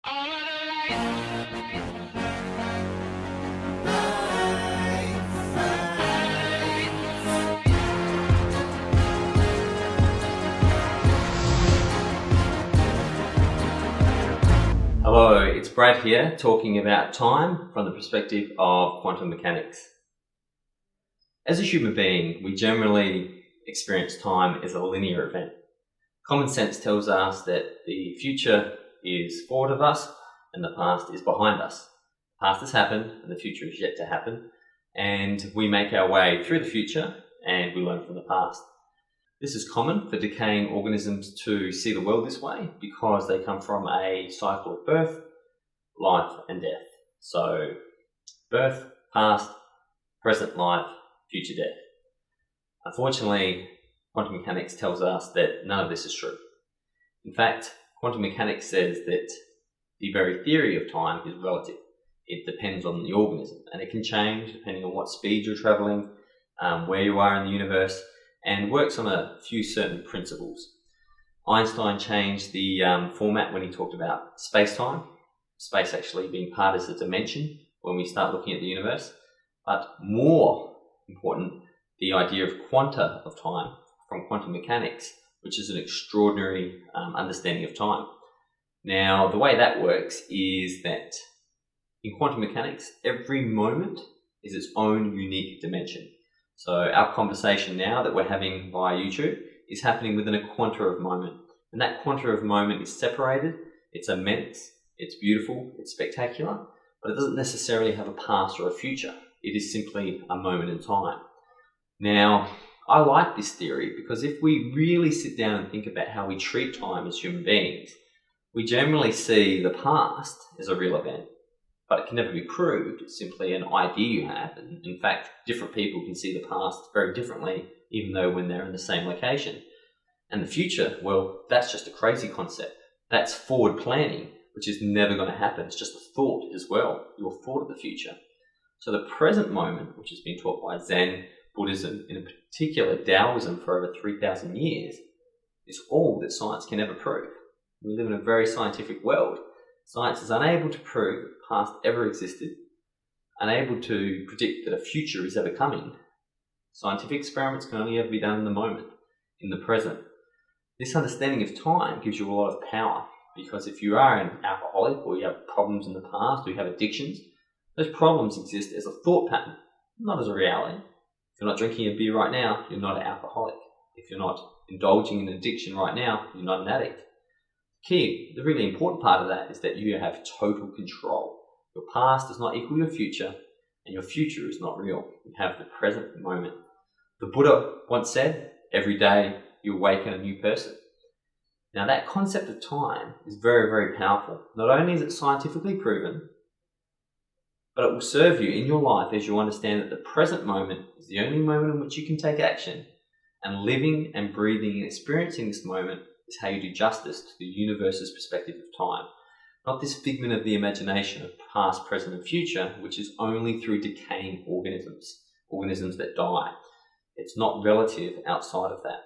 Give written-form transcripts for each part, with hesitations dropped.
Hello, it's Brad here talking about time from the perspective of quantum mechanics. As a human being, we generally experience time as a linear event. Common sense tells us that the future is forward of us and the past is behind us. The past has happened and the future is yet to happen, and we make our way through the future and we learn from the past. This is common for decaying organisms to see the world this way because they come from a cycle of birth, life and death. So birth, past, present life, future death. Unfortunately, quantum mechanics tells us that none of this is true. In fact, quantum mechanics says that the very theory of time is relative. It depends on the organism and it can change depending on what speed you're traveling, where you are in the universe, and works on a few certain principles. Einstein changed the format when he talked about space-time, space actually being part as a dimension when we start looking at the universe, but more important, the idea of quanta of time from quantum mechanics, which is an extraordinary understanding of time. Now, the way that works is that in quantum mechanics, every moment is its own unique dimension. So our conversation now that we're having via YouTube is happening within a quanta of moment. And that quanta of moment is separated, it's immense, it's beautiful, it's spectacular, but it doesn't necessarily have a past or a future. It is simply a moment in time. Now, I like this theory because if we really sit down and think about how we treat time as human beings, we generally see the past as a real event. But it can never be proved, it's simply an idea you have. And in fact, different people can see the past very differently, even though when they're in the same location. And the future, well, that's just a crazy concept. That's forward planning, which is never going to happen. It's just a thought as well, your thought of the future. So the present moment, which has been taught by Zen, Buddhism, in particular Taoism for over 3,000 years, is all that science can ever prove. We live in a very scientific world. Science is unable to prove that the past ever existed, unable to predict that a future is ever coming. Scientific experiments can only ever be done in the moment, in the present. This understanding of time gives you a lot of power, because if you are an alcoholic or you have problems in the past or you have addictions, those problems exist as a thought pattern, not as a reality. If you're not drinking a beer right now, you're not an alcoholic. If you're not indulging in addiction right now, you're not an addict. Key, the really important part of that is that you have total control. Your past does not equal your future, and your future is not real. You have the present moment. The Buddha once said, every day you awaken a new person. Now that concept of time is very, very powerful. Not only is it scientifically proven, but it will serve you in your life as you understand that the present moment is the only moment in which you can take action, and living and breathing and experiencing this moment is how you do justice to the universe's perspective of time. Not this figment of the imagination of past, present and future, which is only through decaying organisms that die. It's not relative outside of that.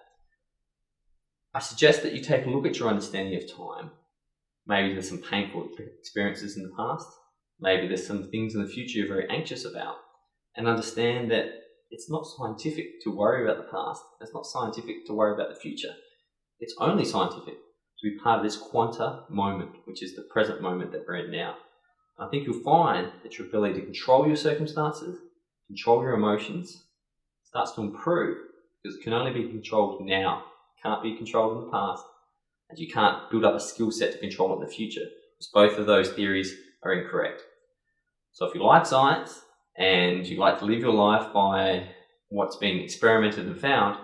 I suggest that you take a look at your understanding of time. Maybe there's some painful experiences in the past. Maybe there's some things in the future you're very anxious about. And understand that it's not scientific to worry about the past. It's not scientific to worry about the future. It's only scientific to be part of this quanta moment, which is the present moment that we're in now. I think you'll find that your ability to control your circumstances, control your emotions, starts to improve because it can only be controlled now. It can't be controlled in the past, and you can't build up a skill set to control it in the future, because both of those theories are incorrect. So if you like science and you like to live your life by what's being experimented and found,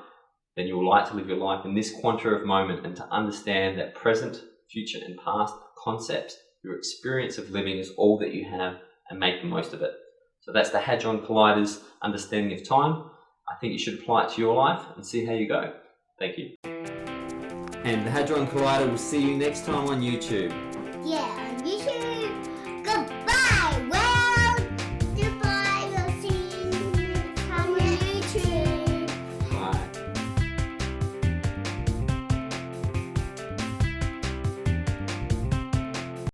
then you will like to live your life in this quanta of moment and to understand that present, future and past concepts, your experience of living is all that you have, and make the most of it. So that's the Hadron Collider's understanding of time. I think you should apply it to your life and see how you go. Thank you. And the Hadron Collider will see you next time on YouTube. Yeah.